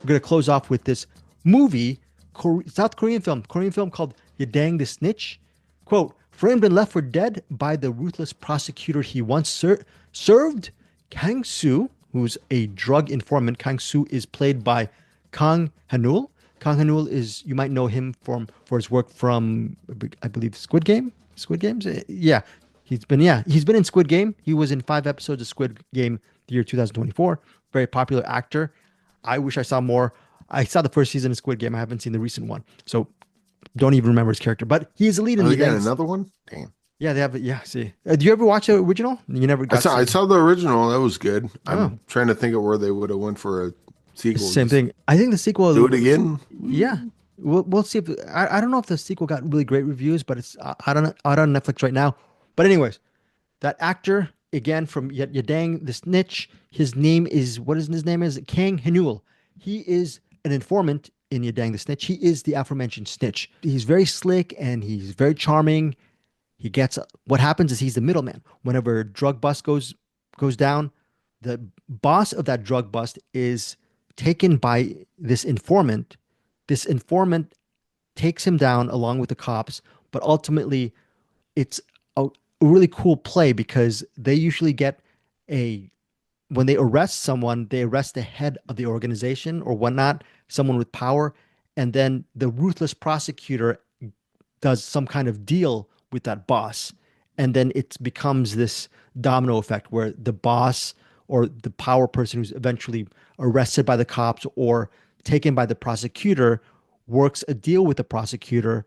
we're going to close off with this movie, South Korean film called Yadang the Snitch. Quote, framed and left for dead by the ruthless prosecutor he once served, Kang-su, who's a drug informant. Kang-su is played by Kang Ha-neul. Kang Ha-neul is, you might know him for his work from, I believe, Squid Game? Squid Games? Yeah. He's been in Squid Game. He was in 5 episodes of Squid Game the year 2024. Very popular actor. I wish I saw more. I saw the first season of Squid Game. I haven't seen the recent one. So don't even remember his character. But he's a lead in Oh, the they got gangs. another one? Damn. Yeah, they have it. Yeah, see. Do you ever watch the original? You never got to I see. saw the original. That was good. Oh, I'm trying to think of where they would have went for a sequel. same Just thing. I think the do sequel, it again. yeah. We'll see if I don't know if the sequel got really great reviews, but it's out on Netflix right now. But anyways, that actor again from Yadang the Snitch. His name is what is his name is Kang Ha-neul. He is an informant in Yadang the Snitch. He is the aforementioned snitch. He's very slick and he's very charming. He gets what happens is he's the middleman. Whenever a drug bust goes down, the boss of that drug bust is taken by this informant. This informant takes him down along with the cops, but ultimately it's a really cool play because they usually get a when they arrest someone, they arrest the head of the organization or whatnot, someone with power, and then the ruthless prosecutor does some kind of deal with that boss. And then it becomes this domino effect where the boss or the power person who's eventually arrested by the cops or taken by the prosecutor works a deal with the prosecutor.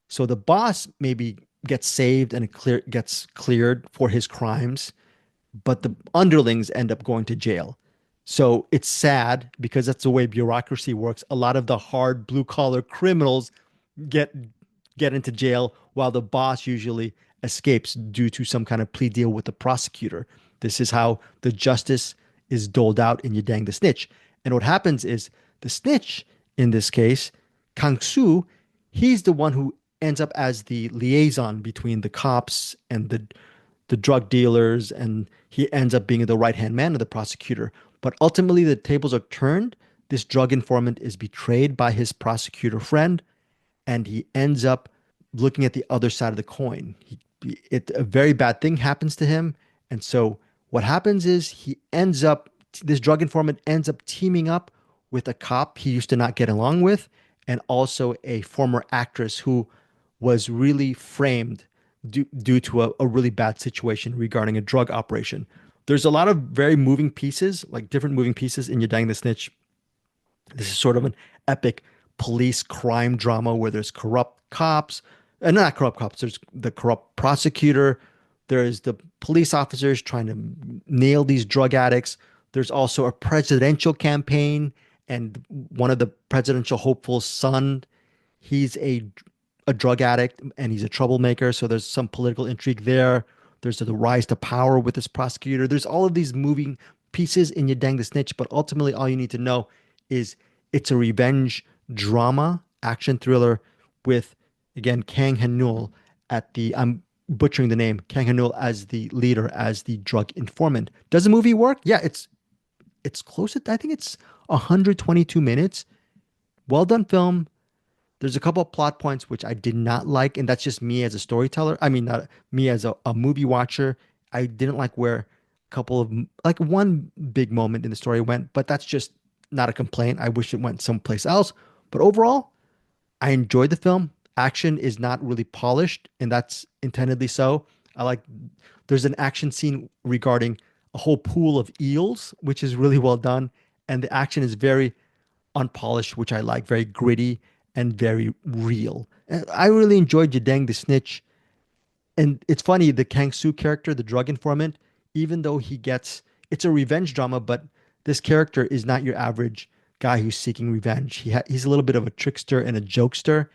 So the boss maybe gets saved and gets cleared for his crimes, but the underlings end up going to jail. So it's sad because that's the way bureaucracy works. A lot of the hard blue collar criminals get get into jail while the boss usually escapes due to some kind of plea deal with the prosecutor. This is how the justice is doled out in Yadang the Snitch. And what happens is the snitch, in this case, Kang-su, he's the one who ends up as the liaison between the cops and the drug dealers, and he ends up being the right-hand man of the prosecutor. But ultimately, the tables are turned. This drug informant is betrayed by his prosecutor friend, and he ends up looking at the other side of the coin. A very bad thing happens to him, and so what happens is this drug informant ends up teaming up with a cop he used to not get along with, and also a former actress who was really framed due to a really bad situation regarding a drug operation. There's a lot of very moving pieces, like different moving pieces in Dang the Snitch. This is sort of an epic police crime drama where there's corrupt cops, and not corrupt cops, there's the corrupt prosecutor, there's the police officers trying to nail these drug addicts. There's also a presidential campaign, and one of the presidential hopeful's son, he's a drug addict and he's a troublemaker. So there's some political intrigue there. There's the rise to power with this prosecutor. There's all of these moving pieces in Dang the Snitch, but ultimately all you need to know is it's a revenge drama action thriller with, again, Kang Ha-neul I'm butchering the name, Kang Ha-neul as the leader, as the drug informant. Does the movie work? Yeah, it's close to, I think it's 122 minutes. Well done film. There's a couple of plot points which I did not like, and that's just me as a storyteller. I mean, not me as a movie watcher. I didn't like where a couple of, like one big moment in the story went, but that's just not a complaint. I wish it went someplace else. But overall, I enjoyed the film. Action is not really polished, and that's intendedly so. There's an action scene regarding a whole pool of eels, which is really well done. And the action is very unpolished, which I like, very gritty and very real. And I really enjoyed Dang the Snitch. And it's funny, the Kang-su character, the drug informant, even though it's a revenge drama, but this character is not your average guy who's seeking revenge. He's a little bit of a trickster and a jokester,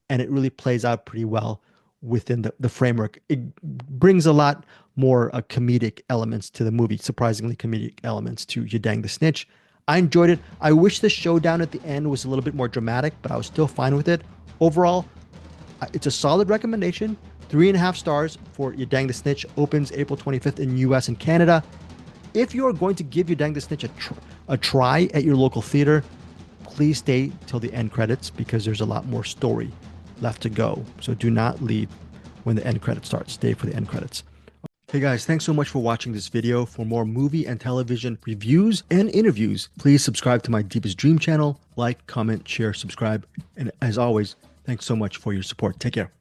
and it really plays out pretty well within the framework. It brings a lot more comedic elements to the movie, surprisingly comedic elements to Dang the Snitch. I enjoyed it. I wish the showdown at the end was a little bit more dramatic, but I was still fine with it. Overall, it's a solid recommendation. 3.5 stars for Dang the Snitch. Opens April 25th in US and Canada. If you are going to give Dang the Snitch a try at your local theater, please stay till the end credits because there's a lot more story left to go. So do not leave when the end credits start. Stay for the end credits. Hey guys, thanks so much for watching this video. For more movie and television reviews and interviews, please subscribe to my Deepest Dream channel. Like, comment, share, subscribe. And as always, thanks so much for your support. Take care.